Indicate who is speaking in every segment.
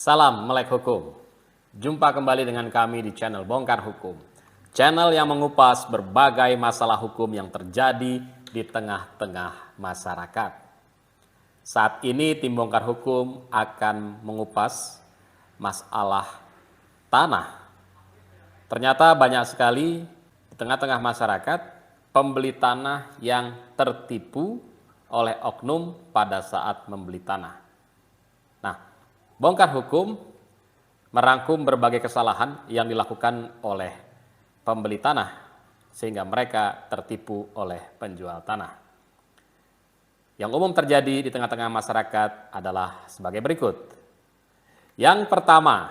Speaker 1: Salam melek hukum. Jumpa kembali dengan kami di channel Bongkar Hukum. Channel yang mengupas berbagai masalah hukum yang terjadi di tengah-tengah masyarakat. Saat ini tim Bongkar Hukum akan mengupas masalah tanah. Ternyata banyak sekali di tengah-tengah masyarakat pembeli tanah yang tertipu oleh oknum pada saat membeli tanah. Nah, Bongkar Hukum merangkum berbagai kesalahan yang dilakukan oleh pembeli tanah sehingga mereka tertipu oleh penjual tanah. Yang umum terjadi di tengah-tengah masyarakat adalah sebagai berikut. Yang pertama,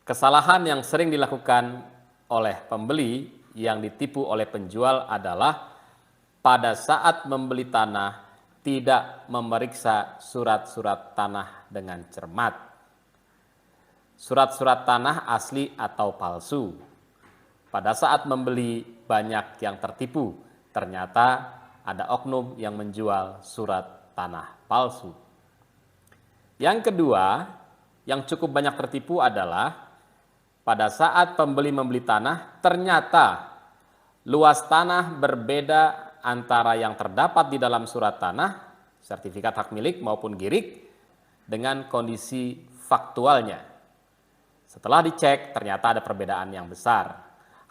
Speaker 1: kesalahan yang sering dilakukan oleh pembeli yang ditipu oleh penjual adalah pada saat membeli tanah tidak memeriksa surat-surat tanah dengan cermat. Surat-surat tanah asli atau palsu. Pada saat membeli banyak yang tertipu, ternyata ada oknum yang menjual surat tanah palsu. Yang kedua, yang cukup banyak tertipu adalah pada saat pembeli membeli tanah, ternyata luas tanah berbeda antara yang terdapat di dalam surat tanah, sertifikat hak milik maupun girik, dengan kondisi faktualnya. Setelah dicek, ternyata ada perbedaan yang besar.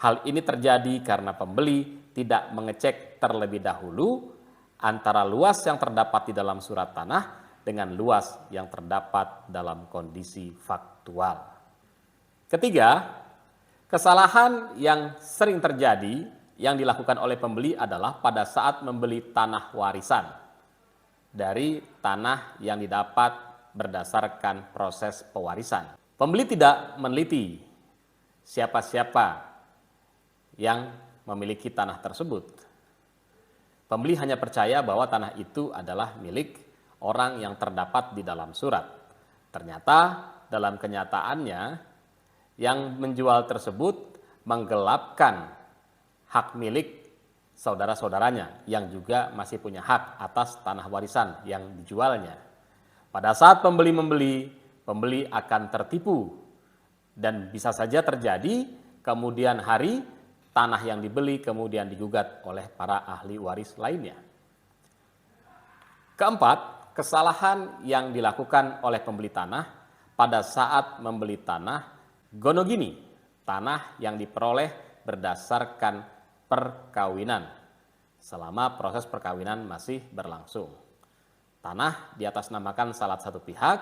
Speaker 1: Hal ini terjadi karena pembeli tidak mengecek terlebih dahulu antara luas yang terdapat di dalam surat tanah dengan luas yang terdapat dalam kondisi faktual. Ketiga, kesalahan yang sering terjadi yang dilakukan oleh pembeli adalah pada saat membeli tanah warisan dari tanah yang didapat berdasarkan proses pewarisan. Pembeli tidak meneliti siapa-siapa yang memiliki tanah tersebut. Pembeli hanya percaya bahwa tanah itu adalah milik orang yang terdapat di dalam surat. Ternyata dalam kenyataannya yang menjual tersebut menggelapkan hak milik saudara-saudaranya yang juga masih punya hak atas tanah warisan yang dijualnya. Pada saat pembeli membeli, pembeli akan tertipu dan bisa saja terjadi kemudian hari tanah yang dibeli kemudian digugat oleh para ahli waris lainnya. Keempat, kesalahan yang dilakukan oleh pembeli tanah pada saat membeli tanah gonogini, tanah yang diperoleh berdasarkan perkawinan selama proses perkawinan masih berlangsung. Tanah diatasnamakan salah satu pihak,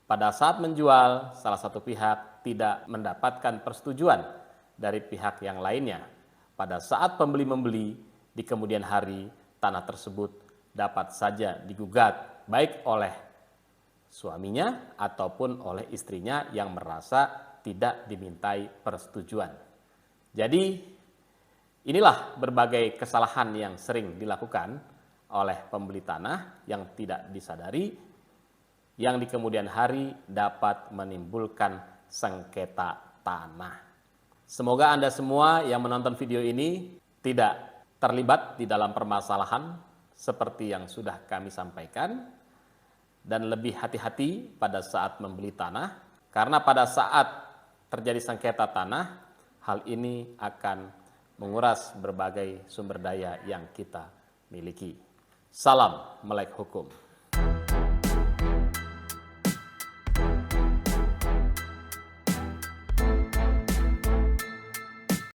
Speaker 1: pada saat menjual salah satu pihak tidak mendapatkan persetujuan dari pihak yang lainnya. Pada saat pembeli membeli di kemudian hari tanah tersebut dapat saja digugat baik oleh suaminya ataupun oleh istrinya yang merasa tidak dimintai persetujuan. Jadi inilah berbagai kesalahan yang sering dilakukan oleh pembeli tanah yang tidak disadari, yang di kemudian hari dapat menimbulkan sengketa tanah. Semoga Anda semua yang menonton video ini tidak terlibat di dalam permasalahan seperti yang sudah kami sampaikan, dan lebih hati-hati pada saat membeli tanah, karena pada saat terjadi sengketa tanah, hal ini akan menguras berbagai sumber daya yang kita miliki. Salam melek hukum.